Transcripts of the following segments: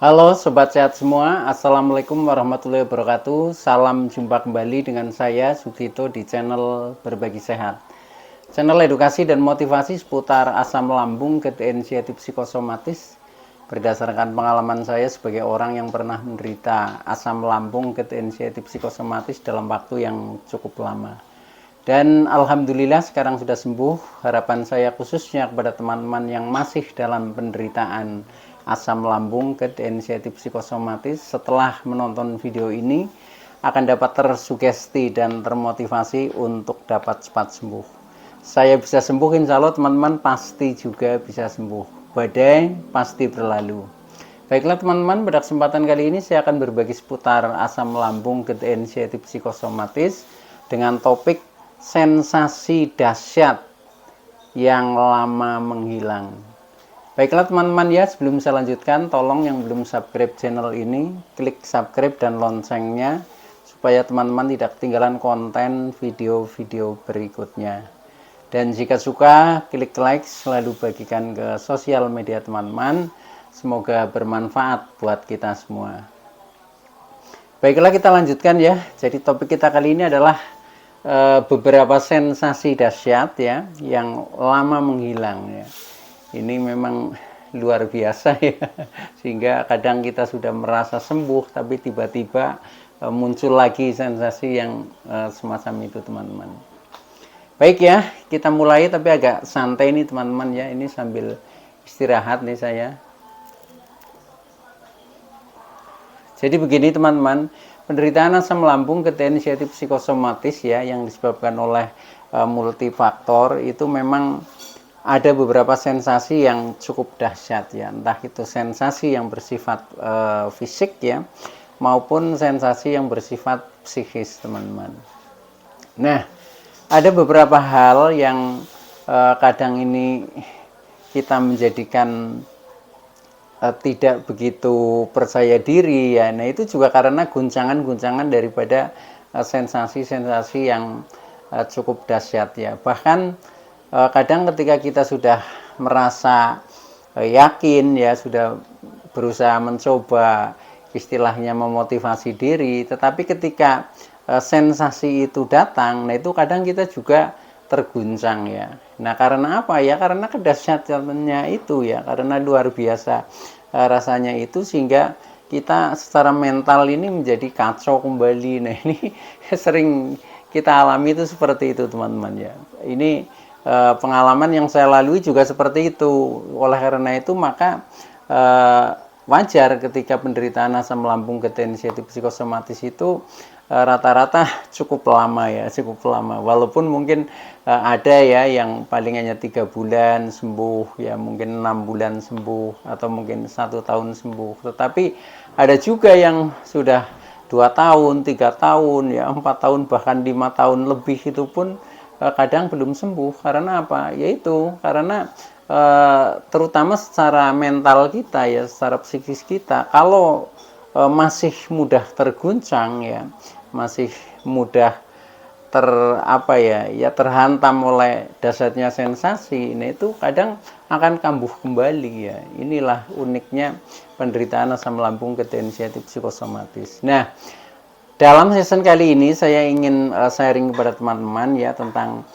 Halo Sobat Sehat semua, Assalamualaikum warahmatullahi wabarakatuh. Salam jumpa kembali dengan saya Sugito di channel Berbagi Sehat. Channel edukasi dan motivasi seputar asam lambung, inisiatif psikosomatis. Berdasarkan pengalaman saya sebagai orang yang pernah menderita asam lambung, inisiatif psikosomatis dalam waktu yang cukup lama. Dan Alhamdulillah sekarang sudah sembuh. Harapan saya khususnya kepada teman-teman yang masih dalam penderitaan asam lambung, inisiatif psikosomatis, setelah menonton video ini akan dapat tersugesti dan termotivasi untuk dapat cepat sembuh. Saya bisa sembuh, insya Allah teman-teman pasti juga bisa sembuh. Badai pasti berlalu. Baiklah teman-teman, pada kesempatan kali ini saya akan berbagi seputar asam lambung, inisiatif psikosomatis dengan topik sensasi dahsyat yang lama menghilang. Baiklah teman-teman ya, sebelum saya lanjutkan, tolong yang belum subscribe channel ini, klik subscribe dan loncengnya, supaya teman-teman tidak ketinggalan konten video-video berikutnya. Dan jika suka, klik like, selalu bagikan ke sosial media teman-teman. Semoga bermanfaat buat kita semua. Baiklah kita lanjutkan ya, jadi topik kita kali ini adalah beberapa sensasi dahsyat ya yang lama menghilang ya. Ini memang luar biasa ya, sehingga kadang kita sudah merasa sembuh tapi tiba-tiba muncul lagi sensasi yang semacam itu teman-teman. Baik ya, kita mulai tapi agak santai nih teman-teman ya, ini sambil istirahat nih saya. Jadi begini teman-teman, penderitaan asam lambung, inisiatif psikosomatis ya yang disebabkan oleh multifaktor itu memang ada beberapa sensasi yang cukup dahsyat ya, entah itu sensasi yang bersifat fisik ya maupun sensasi yang bersifat psikis teman-teman. Nah, ada beberapa hal yang kadang ini kita menjadikan tidak begitu percaya diri ya. Nah, itu juga karena guncangan-guncangan daripada sensasi-sensasi yang cukup dahsyat ya. Bahkan kadang ketika kita sudah merasa yakin ya, sudah berusaha mencoba istilahnya memotivasi diri, tetapi ketika sensasi itu datang, nah itu kadang kita juga terguncang ya. Nah, karena apa ya? Karena kedahsyatannya itu ya, karena luar biasa rasanya itu sehingga kita secara mental ini menjadi kacau kembali. Nah, ini sering kita alami itu seperti itu, teman-teman ya. Ini pengalaman yang saya lalui juga seperti itu. Oleh karena itu maka wajar ketika penderitaan asam lambung, inisiatif psikosomatis itu rata-rata cukup lama ya, cukup lama. Walaupun mungkin ada ya yang paling hanya 3 bulan sembuh, ya mungkin 6 bulan sembuh, atau mungkin 1 tahun sembuh. Tetapi ada juga yang sudah 2 tahun, 3 tahun, ya 4 tahun, bahkan 5 tahun lebih itu pun kadang belum sembuh. Karena apa? Yaitu karena terutama secara mental kita ya, secara psikis kita, kalau masih mudah terguncang ya, masih mudah terhantam oleh dahsyatnya sensasi, nah itu kadang akan kambuh kembali ya. Inilah uniknya penderitaan asam lambung, inisiatif psikosomatis. Nah, dalam season kali ini saya ingin sharing kepada teman-teman ya tentang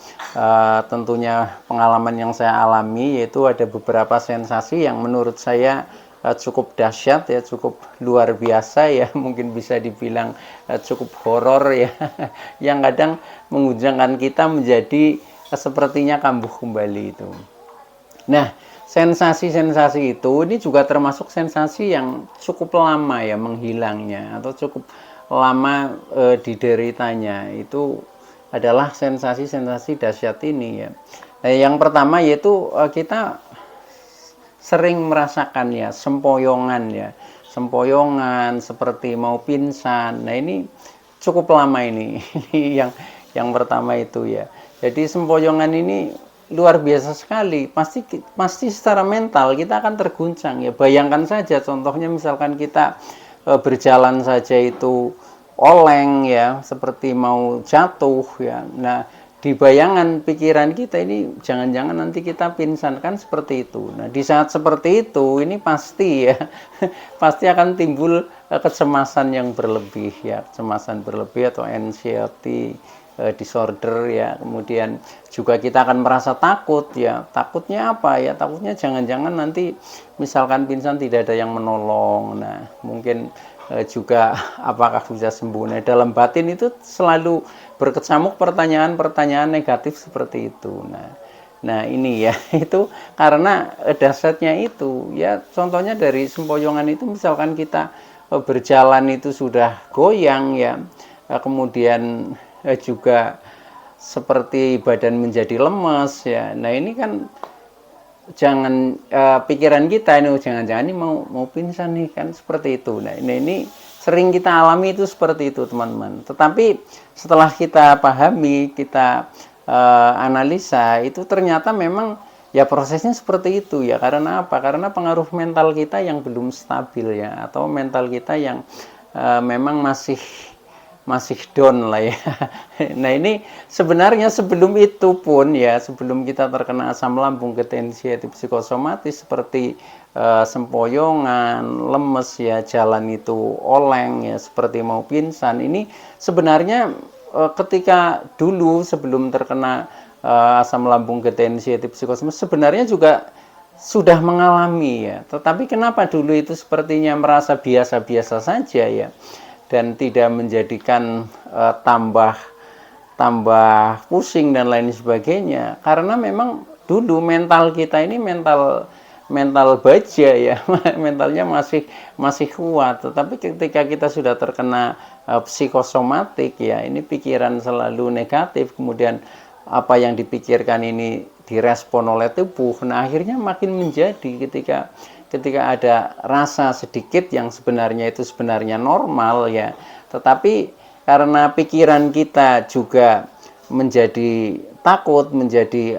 tentunya pengalaman yang saya alami, yaitu ada beberapa sensasi yang menurut saya cukup dahsyat ya, cukup luar biasa ya, mungkin bisa dibilang cukup horor ya, yang kadang menguncangkan kita menjadi sepertinya kambuh kembali itu. Nah, sensasi-sensasi itu ini juga termasuk sensasi yang cukup lama ya menghilangnya, atau cukup lama dideritanya. Itu adalah sensasi-sensasi dahsyat ini ya. Nah, yang pertama yaitu kita sering merasakan ya sempoyongan ya, sempoyongan seperti mau pingsan. Nah, ini cukup lama ini. Ini yang pertama itu ya. Jadi sempoyongan ini luar biasa sekali. Pasti secara mental kita akan terguncang ya. Bayangkan saja contohnya, misalkan kita berjalan saja itu oleng ya, seperti mau jatuh ya. Nah, di bayangan pikiran kita ini jangan-jangan nanti kita pingsan, kan seperti itu. Nah, di saat seperti itu ini pasti ya pasti akan timbul kecemasan yang berlebih ya, kecemasan berlebih atau anxiety disorder ya. Kemudian juga kita akan merasa takut ya. Takutnya apa ya? Takutnya jangan-jangan nanti misalkan pingsan tidak ada yang menolong. Nah, mungkin juga apakah bisa sembuh. Nah, dalam batin itu selalu berkecamuk pertanyaan-pertanyaan negatif seperti itu. Nah ini ya itu karena dasarnya itu ya, contohnya dari sempoyongan itu misalkan kita berjalan itu sudah goyang ya, kemudian juga seperti badan menjadi lemes ya. Nah ini kan jangan pikiran kita ini jangan-jangan ini mau pingsan nih, kan seperti itu. Nah ini sering kita alami itu seperti itu teman-teman. Tetapi setelah kita pahami, kita analisa, itu ternyata memang ya prosesnya seperti itu ya. Karena apa? Karena pengaruh mental kita yang belum stabil ya, atau mental kita yang memang masih down lah ya. Nah ini sebenarnya sebelum itu pun ya, sebelum kita terkena asam lambung, ketensi psikosomatis seperti sempoyongan, lemes ya, jalan itu oleng ya, seperti mau pingsan, ini sebenarnya ketika dulu sebelum terkena asam lambung, ketensi psikosomatis sebenarnya juga sudah mengalami ya. Tetapi kenapa dulu itu sepertinya merasa biasa-biasa saja ya, dan tidak menjadikan tambah pusing dan lain sebagainya, karena memang dulu mental kita ini mental baja ya, mentalnya masih kuat. Tetapi ketika kita sudah terkena psikosomatik ya, ini pikiran selalu negatif, kemudian apa yang dipikirkan ini direspon oleh tubuh. Nah akhirnya makin menjadi ketika ada rasa sedikit yang sebenarnya itu sebenarnya normal ya, tetapi karena pikiran kita juga menjadi takut, menjadi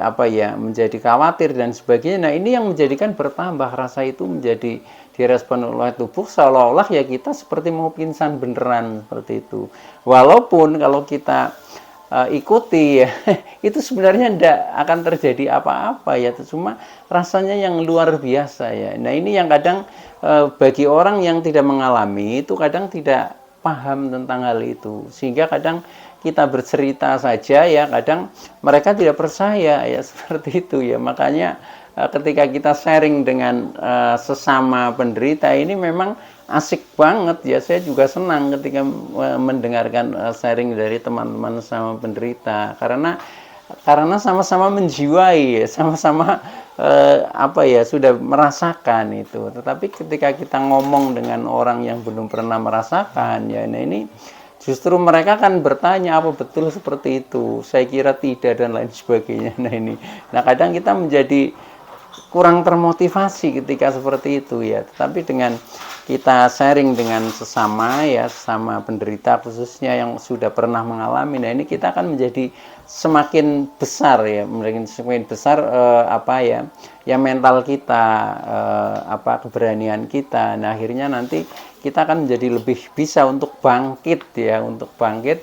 menjadi khawatir dan sebagainya. Nah ini yang menjadikan bertambah rasa itu, menjadi direspon oleh tubuh seolah-olah ya kita seperti mau pingsan beneran, seperti itu. Walaupun kalau kita ikuti ya itu sebenarnya tidak akan terjadi apa-apa ya, cuma rasanya yang luar biasa ya. Nah ini yang kadang bagi orang yang tidak mengalami itu kadang tidak paham tentang hal itu, sehingga kadang kita bercerita saja ya, kadang mereka tidak percaya ya, seperti itu ya. Makanya ketika kita sharing dengan sesama penderita ini memang asik banget ya. Saya juga senang ketika mendengarkan sharing dari teman-teman sama penderita, karena sama-sama menjiwai, sama-sama sudah merasakan itu. Tetapi ketika kita ngomong dengan orang yang belum pernah merasakan ya, nah ini justru mereka kan bertanya, apa betul seperti itu? Saya kira tidak dan lain sebagainya. Nah kadang kita menjadi kurang termotivasi ketika seperti itu ya. Tetapi dengan kita sharing dengan sesama ya, sesama penderita khususnya yang sudah pernah mengalami, nah ini kita akan menjadi semakin besar ya, semakin besar mental kita, keberanian kita. Nah akhirnya nanti kita akan menjadi lebih bisa untuk bangkit ya,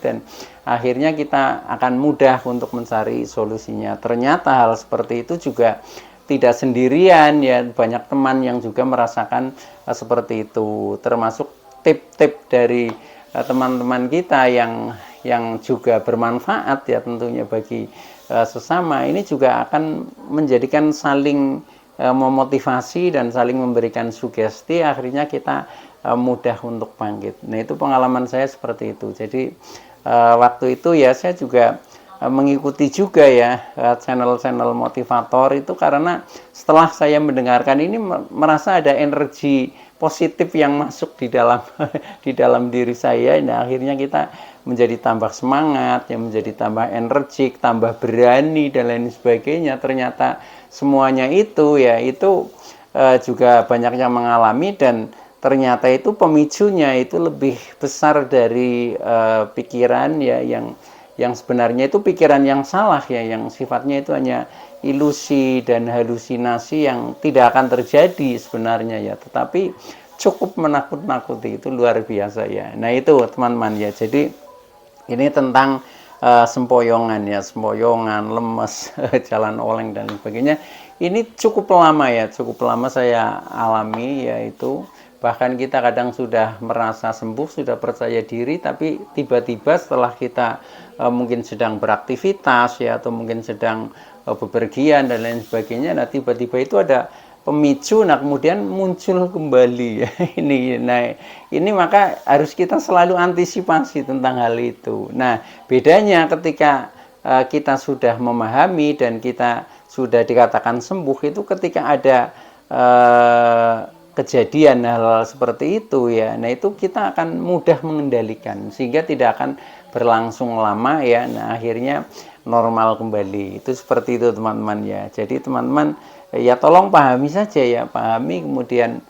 dan akhirnya kita akan mudah untuk mencari solusinya. Ternyata hal seperti itu juga tidak sendirian ya, banyak teman yang juga merasakan seperti itu, termasuk tip-tip dari teman-teman kita yang juga bermanfaat ya tentunya bagi sesama. Ini juga akan menjadikan saling memotivasi dan saling memberikan sugesti, akhirnya kita mudah untuk bangkit. Nah itu pengalaman saya seperti itu. Jadi waktu itu ya saya juga mengikuti juga ya channel-channel motivator itu, karena setelah saya mendengarkan ini merasa ada energi positif yang masuk di dalam diri saya. Nah akhirnya kita menjadi tambah semangat ya, menjadi tambah energik, tambah berani dan lain sebagainya. Ternyata semuanya itu ya itu juga banyak yang mengalami, dan ternyata itu pemicunya itu lebih besar dari pikiran ya, yang sebenarnya itu pikiran yang salah ya, yang sifatnya itu hanya ilusi dan halusinasi yang tidak akan terjadi sebenarnya ya, tetapi cukup menakut-nakuti, itu luar biasa ya. Nah itu teman-teman ya, jadi ini tentang sempoyongan ya, sempoyongan, lemes, jalan oleng dan sebagainya. Ini cukup lama ya, cukup lama saya alami, yaitu bahkan kita kadang sudah merasa sembuh, sudah percaya diri, tapi tiba-tiba setelah kita mungkin sedang beraktivitas ya, atau mungkin sedang bepergian dan lain sebagainya, nah tiba-tiba itu ada pemicu, nah kemudian muncul kembali ya. Ini maka harus kita selalu antisipasi tentang hal itu. Nah, bedanya ketika kita sudah memahami dan kita sudah dikatakan sembuh, itu ketika ada kejadian hal seperti itu ya, nah itu kita akan mudah mengendalikan sehingga tidak akan berlangsung lama ya. Nah akhirnya normal kembali. Itu seperti itu teman-teman ya. Jadi teman-teman ya tolong pahami saja ya, pahami kemudian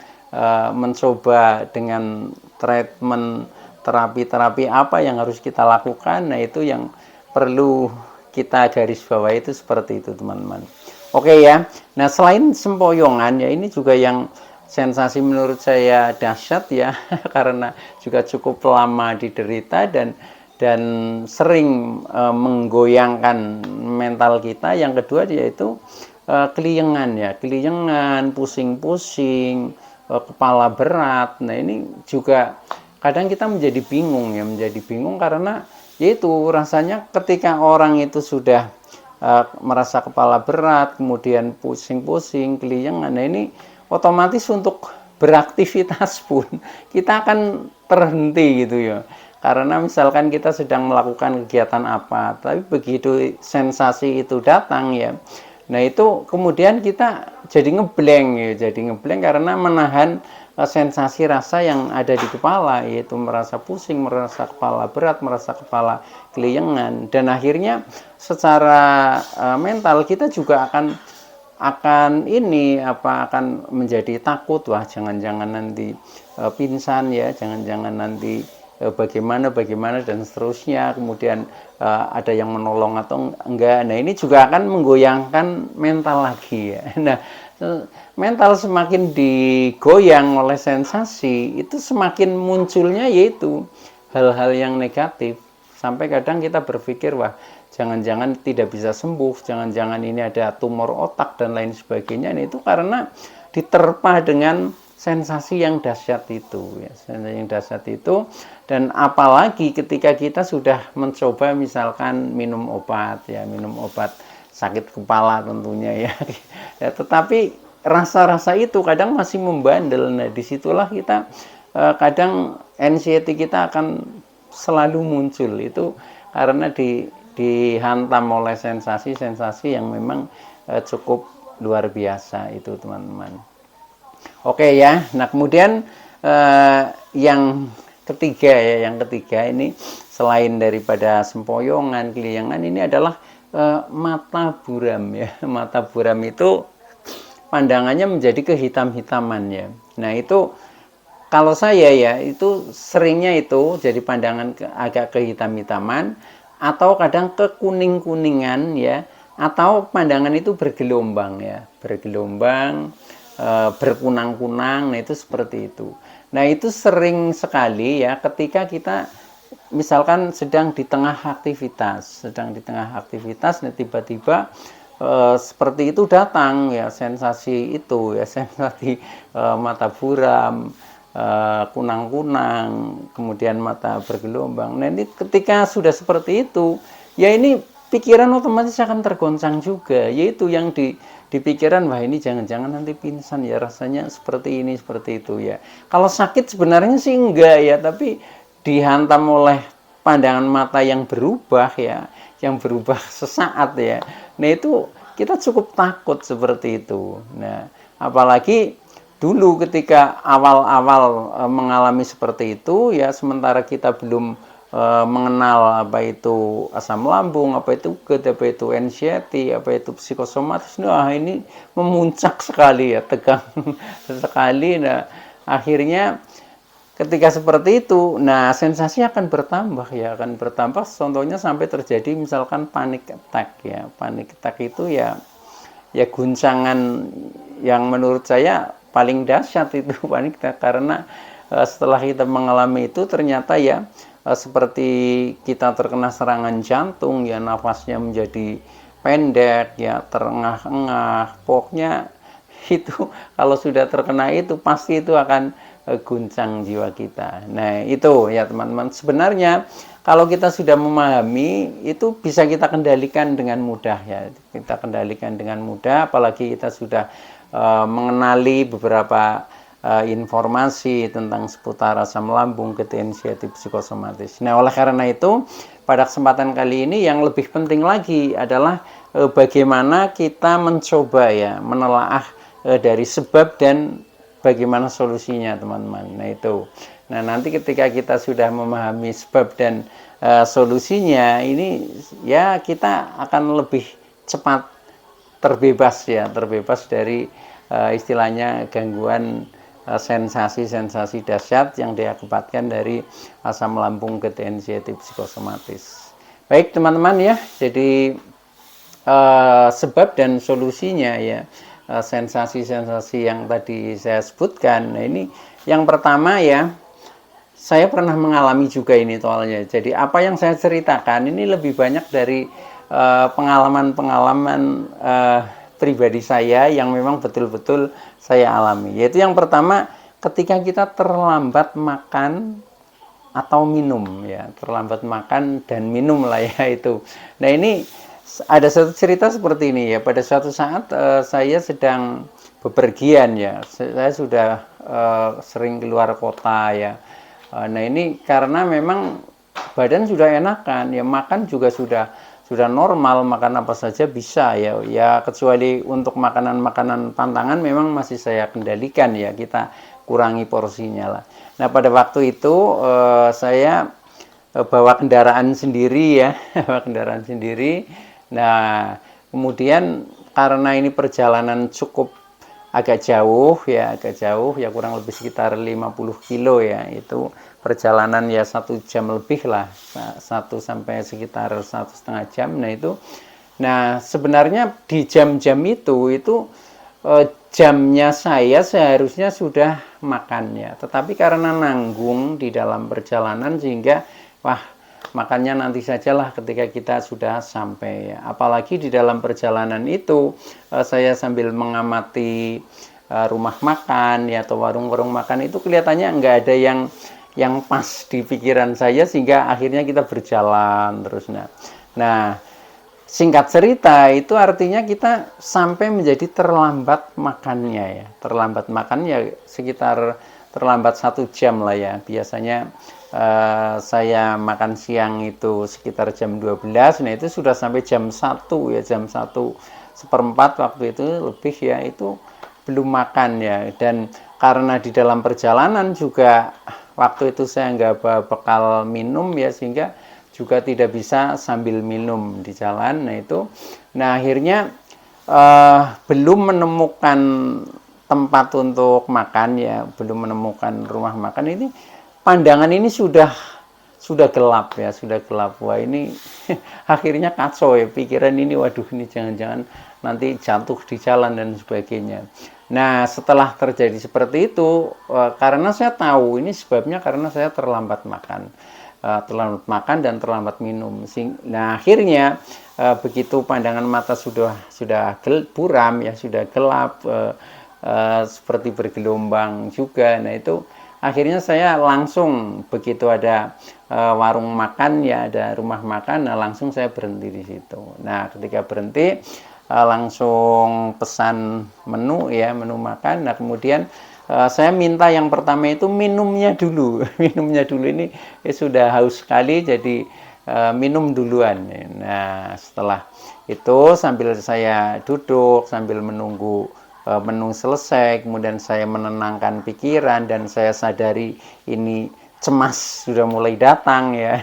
mencoba dengan treatment terapi-terapi apa yang harus kita lakukan. Nah itu yang perlu kita garis bawahi, itu seperti itu teman-teman. Oke ya. Nah selain sempoyongan ya, ini juga yang sensasi menurut saya dahsyat ya, karena juga cukup lama diderita dan sering menggoyangkan mental kita. Yang kedua yaitu keliengan ya, keliengan, pusing-pusing, kepala berat. Nah ini juga kadang kita menjadi bingung ya, menjadi bingung karena yaitu rasanya ketika orang itu sudah merasa kepala berat, kemudian pusing-pusing, keliengan, nah ini otomatis untuk beraktivitas pun kita akan terhenti gitu ya. Karena misalkan kita sedang melakukan kegiatan apa, tapi begitu sensasi itu datang ya, nah itu kemudian kita jadi ngeblank ya, jadi ngeblank karena menahan sensasi rasa yang ada di kepala, yaitu merasa pusing, merasa kepala berat, merasa kepala keliengan, dan akhirnya secara mental kita juga akan menjadi takut, wah jangan-jangan nanti pingsan ya, jangan-jangan nanti bagaimana dan seterusnya, kemudian ada yang menolong atau enggak. Nah ini juga akan menggoyangkan mental lagi ya. Nah mental semakin digoyang oleh sensasi, itu semakin munculnya yaitu hal-hal yang negatif, sampai kadang kita berpikir wah jangan-jangan tidak bisa sembuh, jangan-jangan ini ada tumor otak dan lain sebagainya. Nah, itu karena diterpa dengan sensasi yang dahsyat itu ya, sensasi yang dahsyat itu. Dan apalagi ketika kita sudah mencoba misalkan minum obat ya, minum obat sakit kepala tentunya ya, ya tetapi rasa-rasa itu kadang masih membandel. Nah disitulah kita kadang anxiety kita akan selalu muncul, itu karena dihantam oleh sensasi-sensasi yang memang cukup luar biasa itu teman-teman. Oke ya, nah kemudian yang ketiga ya, yang ketiga ini selain daripada sempoyongan, keliengan, ini adalah mata buram ya. Mata buram itu pandangannya menjadi kehitam-hitaman ya. Nah itu kalau saya ya, itu seringnya itu jadi pandangan agak kehitam-hitaman, atau kadang kekuning-kuningan ya, atau pandangan itu bergelombang ya, bergelombang, berkunang-kunang. Nah itu seperti itu. Nah itu sering sekali ya ketika kita misalkan sedang di tengah aktivitas, nah tiba-tiba seperti itu datang ya, sensasi itu ya, sensasi mata buram, kunang-kunang, kemudian mata bergelombang. Nah ini ketika sudah seperti itu ya, ini pikiran otomatis akan tergoncang juga, yaitu yang di pikiran, wah ini jangan-jangan nanti pingsan ya, rasanya seperti ini seperti itu ya. Kalau sakit sebenarnya sih enggak ya, tapi dihantam oleh pandangan mata yang berubah ya, yang berubah sesaat ya. Nah itu kita cukup takut seperti itu. Nah apalagi dulu ketika awal-awal mengalami seperti itu ya, sementara kita belum mengenal apa itu asam lambung, apa itu GERD, apa itu anxiety, apa itu psikosomatis. Nah ini memuncak sekali ya, tegang sekali. Nah akhirnya ketika seperti itu, nah sensasi akan bertambah ya, akan bertambah. Contohnya sampai terjadi misalkan panic attack ya. Panic attack itu ya guncangan yang menurut saya paling dahsyat itu panic attack, karena setelah kita mengalami itu ternyata ya seperti kita terkena serangan jantung ya, nafasnya menjadi pendek ya, terengah-engah, pokoknya itu kalau sudah terkena itu pasti itu akan guncang jiwa kita. Nah itu ya teman-teman, sebenarnya kalau kita sudah memahami itu bisa kita kendalikan dengan mudah ya, kita kendalikan dengan mudah, apalagi kita sudah mengenali beberapa informasi tentang seputar asam lambung, gejala inisiatif psikosomatis. Nah oleh karena itu pada kesempatan kali ini yang lebih penting lagi adalah bagaimana kita mencoba ya menelaah dari sebab dan bagaimana solusinya teman-teman. Nah itu. Nah nanti ketika kita sudah memahami sebab dan solusinya ini ya kita akan lebih cepat terbebas ya, terbebas dari istilahnya gangguan sensasi-sensasi dahsyat yang diakibatkan dari asam lambung gejala inisiatif psikosomatis. Baik teman-teman ya, jadi sebab dan solusinya ya, sensasi-sensasi yang tadi saya sebutkan. Nah ini yang pertama ya, saya pernah mengalami juga ini soalnya. Jadi apa yang saya ceritakan ini lebih banyak dari pengalaman-pengalaman pribadi saya yang memang betul-betul saya alami. Yaitu yang pertama, ketika kita terlambat makan atau minum ya, terlambat makan dan minum lah ya itu. Nah ini ada satu cerita seperti ini ya. Pada suatu saat saya sedang bepergian ya, saya sudah sering keluar kota ya. Nah ini karena memang badan sudah enakan ya, makan juga sudah normal, makan apa saja bisa ya, ya kecuali untuk makanan-makanan pantangan memang masih saya kendalikan ya, kita kurangi porsinya lah. Nah pada waktu itu saya bawa kendaraan sendiri ya, bawa kendaraan sendiri. Nah kemudian karena ini perjalanan cukup agak jauh ya, kurang lebih sekitar 50 kilo ya, itu perjalanan ya 1 jam lebih lah, 1 sampai sekitar 1,5 jam. Nah itu, nah sebenarnya di jam-jam itu jamnya saya seharusnya sudah makan ya, tetapi karena nanggung di dalam perjalanan sehingga wah makannya nanti sajalah ketika kita sudah sampai ya. Apalagi di dalam perjalanan itu saya sambil mengamati rumah makan ya atau warung-warung makan itu kelihatannya nggak ada yang pas di pikiran saya, sehingga akhirnya kita berjalan terus. Nah singkat cerita itu artinya kita sampai menjadi terlambat makannya ya, terlambat makannya sekitar terlambat 1 jam lah ya. Biasanya saya makan siang itu sekitar jam 12, nah itu sudah sampai jam 1 ya, jam 1:04 waktu itu lebih ya, itu belum makan ya. Dan karena di dalam perjalanan juga waktu itu saya nggak bawa bekal minum ya, sehingga juga tidak bisa sambil minum di jalan. Nah itu, nah akhirnya belum menemukan tempat untuk makan ya, belum menemukan rumah makan. Ini pandangan ini sudah gelap ya, sudah gelap. Wah ini akhirnya kacau ya pikiran ini, waduh ini jangan-jangan nanti jatuh di jalan dan sebagainya. Nah setelah terjadi seperti itu, karena saya tahu ini sebabnya karena saya terlambat makan, dan terlambat minum. Nah akhirnya begitu pandangan mata sudah buram ya, sudah gelap, seperti bergelombang juga. Nah itu akhirnya saya langsung begitu ada warung makan ya, ada rumah makan, nah langsung saya berhenti di situ. Nah ketika berhenti langsung pesan menu ya, menu makan. Nah kemudian saya minta yang pertama itu minumnya dulu. Minumnya dulu ini sudah haus sekali, jadi minum duluan. Nah setelah itu sambil saya duduk sambil menunggu menu selesai, kemudian saya menenangkan pikiran dan saya sadari ini cemas sudah mulai datang ya.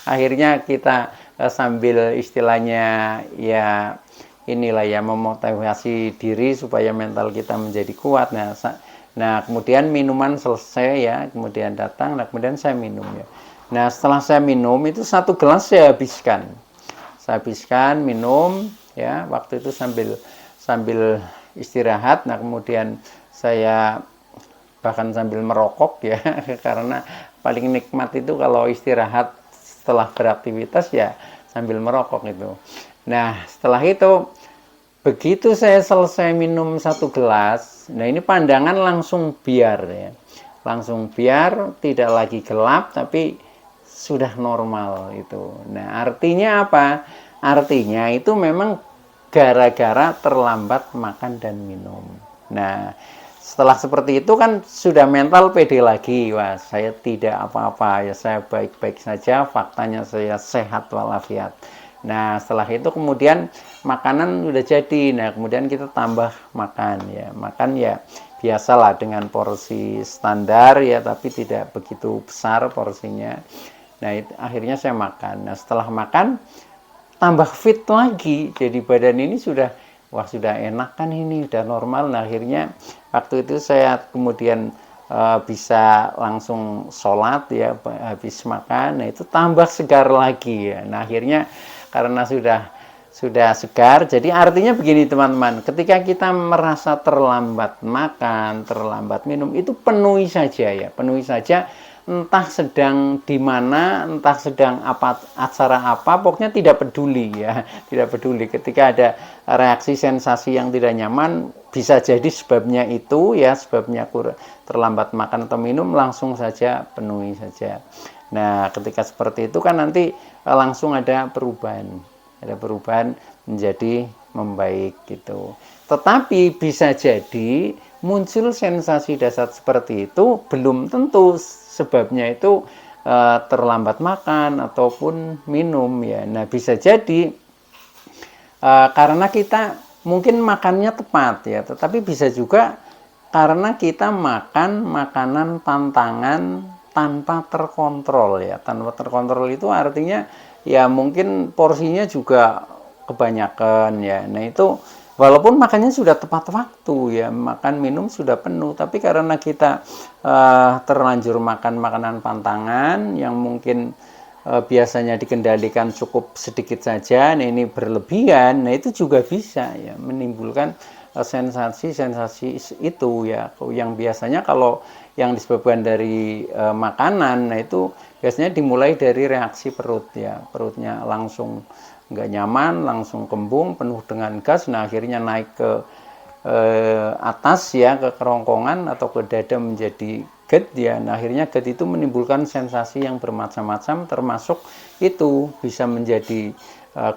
Akhirnya kita sambil istilahnya ya inilah ya, memotivasi diri supaya mental kita menjadi kuat. Nah kemudian minuman selesai ya, kemudian datang, nah kemudian saya minum ya. Nah setelah saya minum itu 1 gelas saya habiskan minum ya, waktu itu sambil istirahat. Nah kemudian saya bahkan sambil merokok ya karena paling nikmat itu kalau istirahat setelah beraktivitas ya sambil merokok itu. Nah setelah itu begitu saya selesai minum 1 gelas, nah ini pandangan langsung biar ya, langsung biar, tidak lagi gelap tapi sudah normal itu. Nah artinya apa? Artinya itu memang gara-gara terlambat makan dan minum. Nah setelah seperti itu kan sudah mental pede lagi, wah saya tidak apa-apa ya, saya baik-baik saja, faktanya saya sehat walafiat. Nah setelah itu kemudian makanan udah jadi, nah kemudian kita tambah makan ya, makan ya biasalah dengan porsi standar ya, tapi tidak begitu besar porsinya. Nah itu, akhirnya saya makan. Nah setelah makan tambah fit lagi, jadi badan ini sudah, wah sudah enak kan ini, udah normal. Nah akhirnya waktu itu saya kemudian bisa langsung sholat ya habis makan, nah itu tambah segar lagi ya. Nah akhirnya karena sudah segar, jadi artinya begini teman-teman, ketika kita merasa terlambat makan, terlambat minum, itu penuhi saja ya, penuhi saja, entah sedang di mana, entah sedang apa, acara apa, pokoknya tidak peduli ya, tidak peduli. Ketika ada reaksi sensasi yang tidak nyaman, bisa jadi sebabnya itu ya, sebabnya terlambat makan atau minum, langsung saja penuhi saja. Nah ketika seperti itu kan nanti langsung ada perubahan menjadi membaik gitu. Tetapi bisa jadi muncul sensasi dasar seperti itu belum tentu sebabnya itu terlambat makan ataupun minum ya. Nah bisa jadi karena kita mungkin makannya tepat ya, tetapi bisa juga karena kita makan makanan pantangan tanpa terkontrol ya. Tanpa terkontrol itu artinya ya mungkin porsinya juga kebanyakan ya. Nah itu walaupun makannya sudah tepat waktu ya, makan minum sudah penuh, tapi karena kita terlanjur makan makanan pantangan yang mungkin biasanya dikendalikan cukup sedikit saja, nah ini berlebihan, nah itu juga bisa ya menimbulkan sensasi-sensasi itu ya, yang biasanya kalau yang disebabkan dari makanan, nah itu biasanya dimulai dari reaksi perut ya, perutnya langsung nggak nyaman, langsung kembung, penuh dengan gas, nah akhirnya naik ke atas ya, ke kerongkongan atau ke dada menjadi GERD ya. Nah akhirnya GERD itu menimbulkan sensasi yang bermacam-macam, termasuk itu bisa menjadi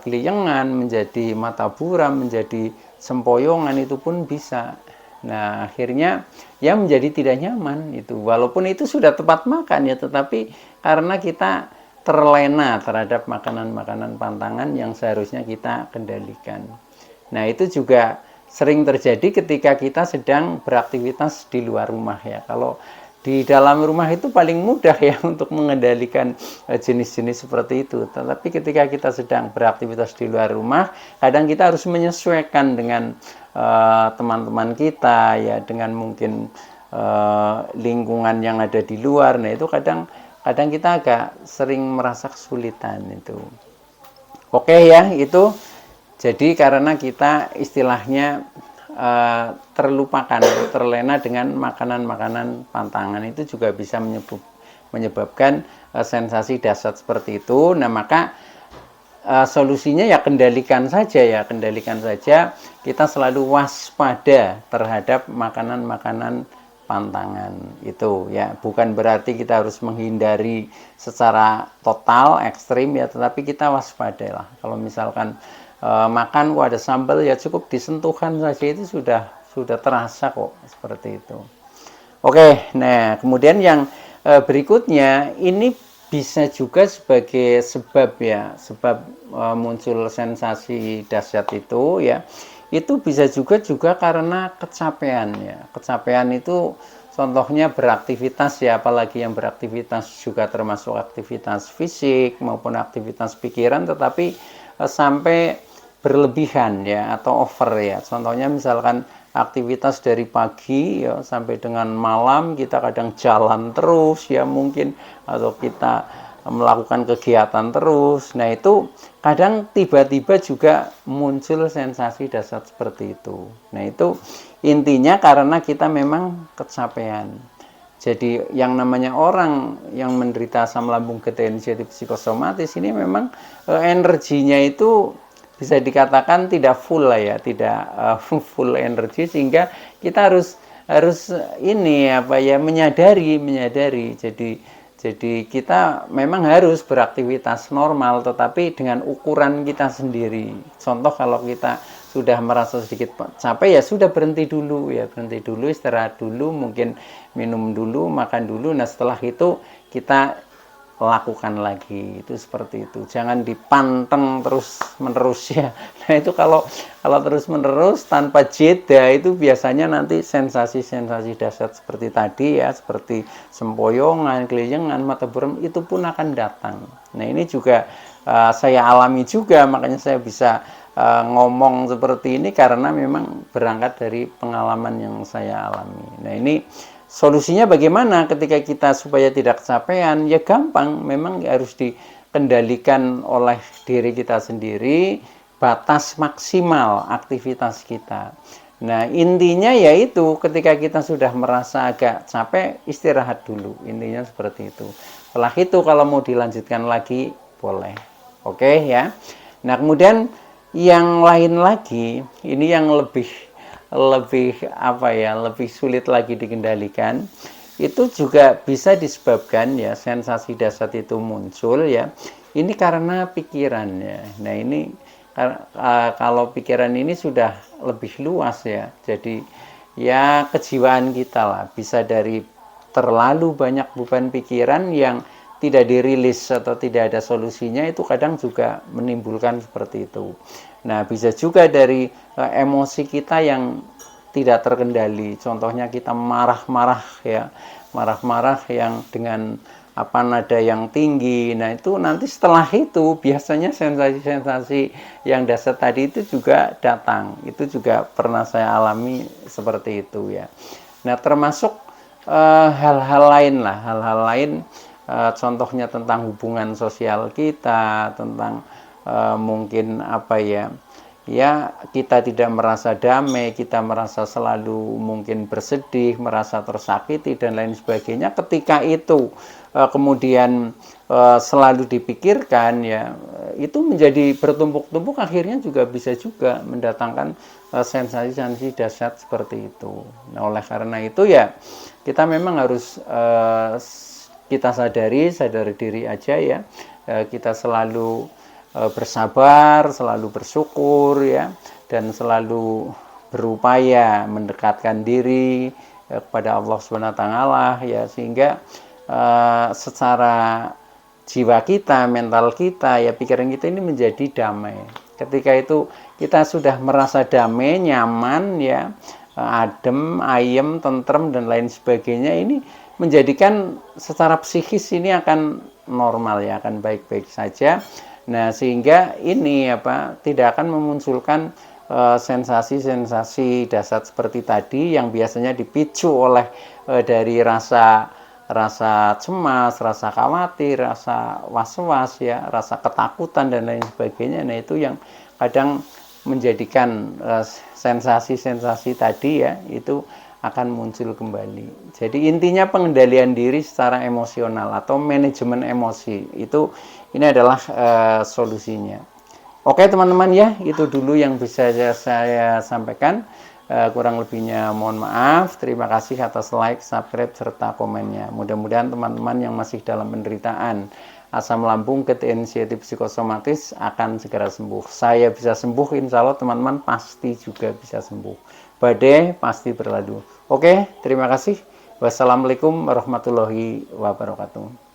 keliengan, menjadi mata buram, menjadi sempoyongan, itu pun bisa. Nah akhirnya ya menjadi tidak nyaman itu, walaupun itu sudah tepat makan ya, tetapi karena kita terlena terhadap makanan-makanan pantangan yang seharusnya kita kendalikan. Nah itu juga sering terjadi ketika kita sedang beraktivitas di luar rumah ya. Kalau di dalam rumah itu paling mudah ya untuk mengendalikan jenis-jenis seperti itu. Tetapi ketika kita sedang beraktivitas di luar rumah, kadang kita harus menyesuaikan dengan teman-teman kita ya, dengan mungkin lingkungan yang ada di luar. Nah itu kadang kita agak sering merasa kesulitan itu. Oke ya, itu jadi karena kita istilahnya terlupakan, terlena dengan makanan-makanan pantangan, itu juga bisa menyebabkan sensasi dahsyat seperti itu. Nah maka solusinya ya kendalikan saja ya, kendalikan saja, kita selalu waspada terhadap makanan-makanan pantangan itu ya. Bukan berarti kita harus menghindari secara total ekstrim ya, tetapi kita waspada lah. Kalau misalkan makan ada sambal ya, cukup disentuhan saja itu sudah terasa kok seperti itu. Oke, nah kemudian yang berikutnya ini bisa juga sebagai sebab ya, sebab muncul sensasi dahsyat itu ya, itu bisa juga karena kecapean ya. Kecapean itu contohnya beraktivitas ya, apalagi yang beraktivitas juga termasuk aktivitas fisik maupun aktivitas pikiran, tetapi sampai berlebihan ya atau over ya. Contohnya misalkan aktivitas dari pagi ya sampai dengan malam, kita kadang jalan terus ya mungkin, atau kita melakukan kegiatan terus. Nah itu kadang tiba-tiba juga muncul sensasi dahsyat seperti itu. Nah itu intinya karena kita memang kecapean. Jadi yang namanya orang yang menderita asam lambung inisiatif psikosomatis ini memang energinya itu bisa dikatakan tidak full lah ya, tidak full energi, sehingga kita harus ini apa ya, menyadari. Jadi kita memang harus beraktivitas normal, tetapi dengan ukuran kita sendiri. Contoh kalau kita sudah merasa sedikit capek, ya sudah berhenti dulu, istirahat dulu, mungkin minum dulu, makan dulu. Nah setelah itu kita lakukan lagi, itu seperti itu. Jangan dipanteng terus menerus ya. Nah itu kalau terus menerus tanpa jeda, itu biasanya nanti sensasi-sensasi dahsyat seperti tadi ya, seperti sempoyongan, keliengan, mata buram, itu pun akan datang. Nah ini juga saya alami juga, makanya saya bisa ngomong seperti ini karena memang berangkat dari pengalaman yang saya alami. Nah ini solusinya bagaimana ketika kita supaya tidak kecapean? Ya gampang, memang harus dikendalikan oleh diri kita sendiri, batas maksimal aktivitas kita. Nah intinya yaitu ketika kita sudah merasa agak capek, istirahat dulu, intinya seperti itu. Setelah itu kalau mau dilanjutkan lagi boleh. Oke ya. Nah kemudian yang lain lagi, ini yang lebih apa ya, lebih sulit lagi dikendalikan. Itu juga bisa disebabkan ya, sensasi dahsyat itu muncul ya, ini karena pikiran ya. Nah ini kalau pikiran ini sudah lebih luas ya, jadi ya kejiwaan kita lah, bisa dari terlalu banyak beban pikiran yang tidak dirilis atau tidak ada solusinya, itu kadang juga menimbulkan seperti itu. Nah bisa juga dari emosi kita yang tidak terkendali, contohnya kita marah-marah ya, marah-marah yang dengan apa, nada yang tinggi. Nah itu nanti setelah itu biasanya sensasi-sensasi yang dahsyat tadi itu juga datang. Itu juga pernah saya alami seperti itu ya. Nah termasuk hal-hal lain lah, hal-hal lain, contohnya tentang hubungan sosial kita, tentang mungkin apa ya, ya kita tidak merasa damai, kita merasa selalu mungkin bersedih, merasa tersakiti dan lain sebagainya. Ketika itu kemudian selalu dipikirkan ya, itu menjadi bertumpuk-tumpuk, akhirnya juga bisa juga mendatangkan sensasi-sensasi dahsyat seperti itu. Nah oleh karena itu ya kita memang harus kita sadari diri aja ya, kita selalu bersabar, selalu bersyukur ya, dan selalu berupaya mendekatkan diri kepada Allah SWT ya, sehingga secara jiwa kita, mental kita ya, pikiran kita ini menjadi damai. Ketika itu kita sudah merasa damai, nyaman ya, adem, ayem, tentrem dan lain sebagainya, ini menjadikan secara psikis ini akan normal ya, akan baik-baik saja. Nah sehingga ini apa, tidak akan memunculkan sensasi-sensasi dahsyat seperti tadi yang biasanya dipicu oleh dari rasa cemas, rasa khawatir, rasa was-was ya, rasa ketakutan dan lain sebagainya. Nah itu yang kadang menjadikan sensasi-sensasi tadi ya, itu akan muncul kembali. Jadi intinya pengendalian diri secara emosional atau manajemen emosi, itu ini adalah solusinya. Oke teman-teman ya, itu dulu yang bisa saya sampaikan. Kurang lebihnya mohon maaf. Terima kasih atas like, subscribe, serta komennya. Mudah-mudahan teman-teman yang masih dalam penderitaan asam lambung inisiatif psikosomatis akan segera sembuh. Saya bisa sembuh, insya Allah teman-teman pasti juga bisa sembuh. Badai pasti berlalu. Oke, terima kasih. Wassalamualaikum warahmatullahi wabarakatuh.